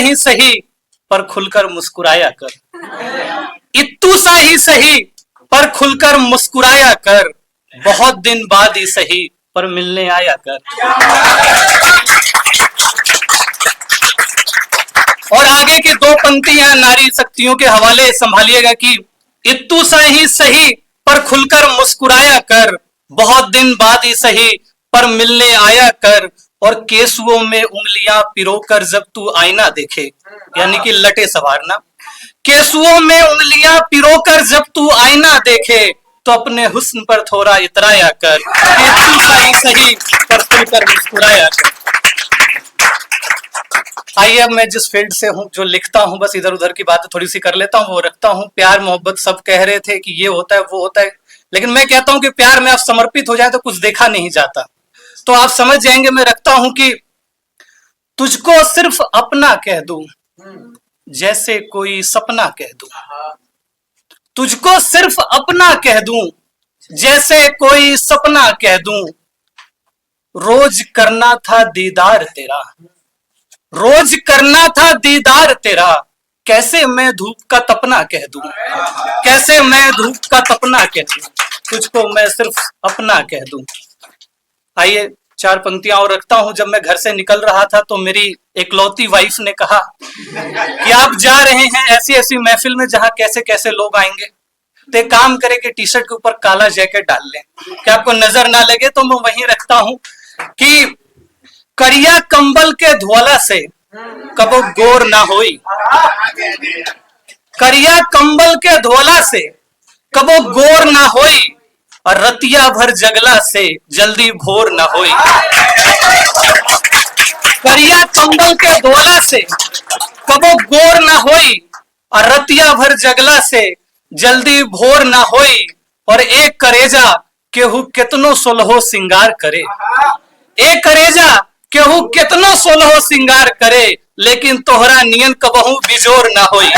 ही सही पर खुलकर मुस्कुराया कर, इत्तू सा ही सही पर खुलकर मुस्कुराया कर, बहुत दिन बाद ही सही पर मिलने आया कर। और आगे की दो पंक्तियां नारी शक्तियों के हवाले संभालिएगा कि इत्तू सा ही सही पर खुलकर मुस्कुराया कर, बहुत दिन बाद ही सही पर मिलने आया कर, और केसुओं में उंगलियां पिरोकर जब तू आईना देखे, यानी कि लटे सवारना, केसुओं में उंगलियां पिरोकर जब तू आईना देखे, तो अपने हुस्न पर थोड़ा इतराया कर, इत्तू सा ही सही पर खुलकर मुस्कुराया कर। आइए अब मैं जिस फील्ड से हूँ, जो लिखता हूँ, बस इधर उधर की बातें थोड़ी सी कर लेता हूँ, वो रखता हूँ। प्यार मोहब्बत सब कह रहे थे कि ये होता है वो होता है, लेकिन मैं कहता हूँ कि प्यार में आप समर्पित हो जाए तो कुछ देखा नहीं जाता, तो आप समझ जाएंगे। मैं रखता हूं कि तुझको सिर्फ अपना कह दूं जैसे कोई सपना कह दूं, तुझको सिर्फ अपना कह दूं जैसे कोई सपना कह दूं, रोज करना था दीदार तेरा, रोज करना था दीदार तेरा, कैसे मैं धूप का तपना कह दूं, कैसे मैं धूप का तपना कह दूं, तुझको मैं सिर्फ अपना कह दूं। आइए चार पंक्तियां और रखता हूं। जब मैं घर से निकल रहा था तो मेरी एकलौती वाइफ ने कहा कि आप जा रहे हैं ऐसी ऐसी महफिल में जहां कैसे कैसे लोग आएंगे, तो एक काम करें कि टी शर्ट के ऊपर काला जैकेट डाल लें कि आपको नजर ना लगे। तो मैं वहीं रखता हूं कि करिया कंबल के धोला से कबो गोर ना होई, करिया कंबल के धोला से कबो गोर ना होई, और रतिया भर जगला से जल्दी भोर न होई। करिया कंबल के धोला से कबो गोर न होई, और रतिया भर जगला से जल्दी भोर न होई, और एक करेजा केहू कितनो सोलहो सिंगार करे, एक करेजा केहू कितनो सोलहो सिंगार करे, लेकिन तोहरा नियन कबहू बिजोर न होई,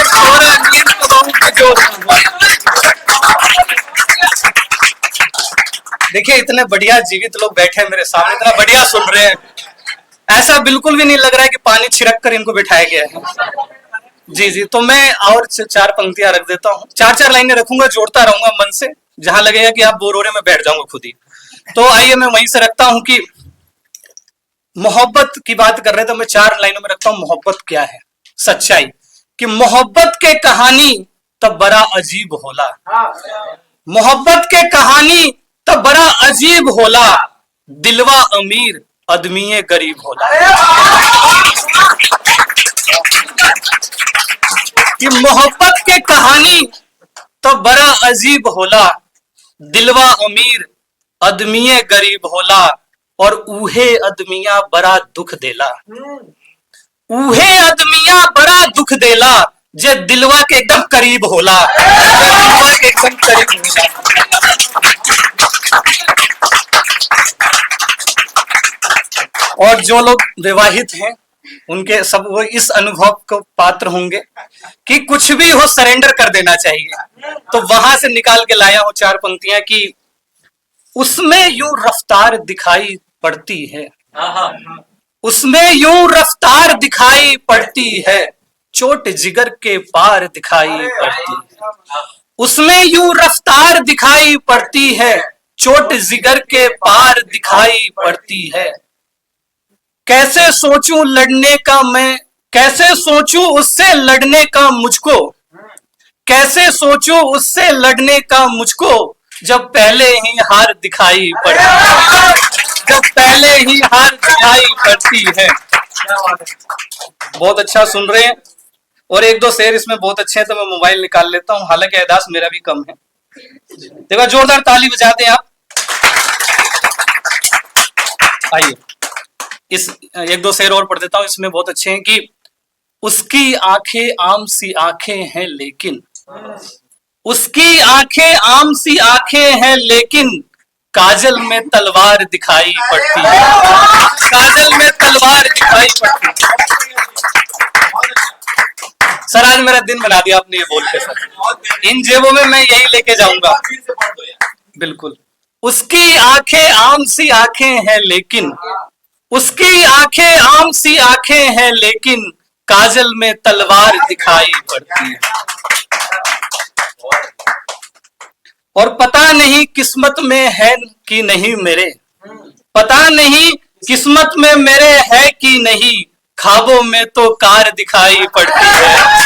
तोहरा नियन कबहू बिजोर न होई। देखिए इतने बढ़िया जीवित लोग बैठे हैं मेरे सामने, इतना बढ़िया सुन रहे हैं, ऐसा बिल्कुल भी नहीं लग रहा है कि पानी छिड़क कर इनको बिठाया गया है। जी जी, तो मैं और चार पंक्तियां रख देता हूँ, चार चार लाइनें रखूंगा, जोड़ता रहूंगा मन से, जहां लगेगा कि आप बोर हो रहे हैं मैं बैठ जाऊंगा खुद ही। तो आइए मैं वहीं से रखता हूं कि मोहब्बत की बात कर रहे थे, मैं चार लाइनों में रखता हूं मोहब्बत क्या है, सच्चाई कि मोहब्बत के कहानी तब बड़ा अजीब होला, मोहब्बत के कहानी तब बड़ा अजीब होला, दिलवा अमीर आदमी गरीब होला। कि मोहब्बत के कहानी तब बड़ा अजीब होला, दिलवा अमीर आदमी गरीब होला, और ऊहे अदमिया बड़ा दुख देला, ऊहे अदमिया बड़ा दुख देला, जे दिलवा के एकदम करीब होला, दिलवा के एकदम करीब होला। और जो लोग विवाहित हैं उनके सब वो इस अनुभव को पात्र होंगे कि कुछ भी हो सरेंडर कर देना चाहिए। तो वहां से निकाल के लाया हूं चार पंक्तियां कि उसमें यूं रफ्तार दिखाई पड़ती है, उसमें यूं रफ्तार दिखाई पड़ती है, चोट जिगर के पार दिखाई पड़ती है, उसमें यूं रफ्तार दिखाई पड़ती है, चोट जिगर के पार दिखाई पड़ती है। कैसे सोचूं लड़ने का मैं, कैसे सोचूं उससे लड़ने का मुझको, कैसे सोचूं उससे लड़ने का मुझको, जब पहले ही हार दिखाई पड़ती, जब पहले ही हार दिखाई पड़ती है। बहुत अच्छा सुन रहे हैं, और एक दो शेर इसमें बहुत अच्छे हैं, तो मैं मोबाइल निकाल लेता हूं, हालांकि एहदास मेरा भी कम है। देखो जोरदार ताली बजाते हैं आप। आइए इस एक दो शेर और पढ़ देता हूं, इसमें बहुत अच्छे हैं कि उसकी आंखें आम सी आंखें हैं लेकिन, उसकी आंखें आम सी आंखें हैं लेकिन, काजल में तलवार दिखाई पड़ती है, काजल में तलवार दिखाई पड़ती है। सर आज मेरा दिन बना दिया आपने ये बोल के सर, इन जेबों में मैं यही लेके जाऊंगा। बिल्कुल, उसकी आंखें आम सी आंखें हैं लेकिन, उसकी आंखें आम सी आंखें हैं, लेकिन काजल में तलवार दिखाई पड़ती है। और पता नहीं किस्मत में है कि नहीं मेरे, पता नहीं किस्मत में मेरे है कि नहीं, ख्वाबों में तो कार दिखाई पड़ती है,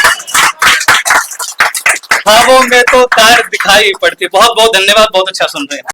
ख्वाबों में तो कार दिखाई पड़ती है। बहुत बहुत धन्यवाद, बहुत अच्छा सुन रहे हैं।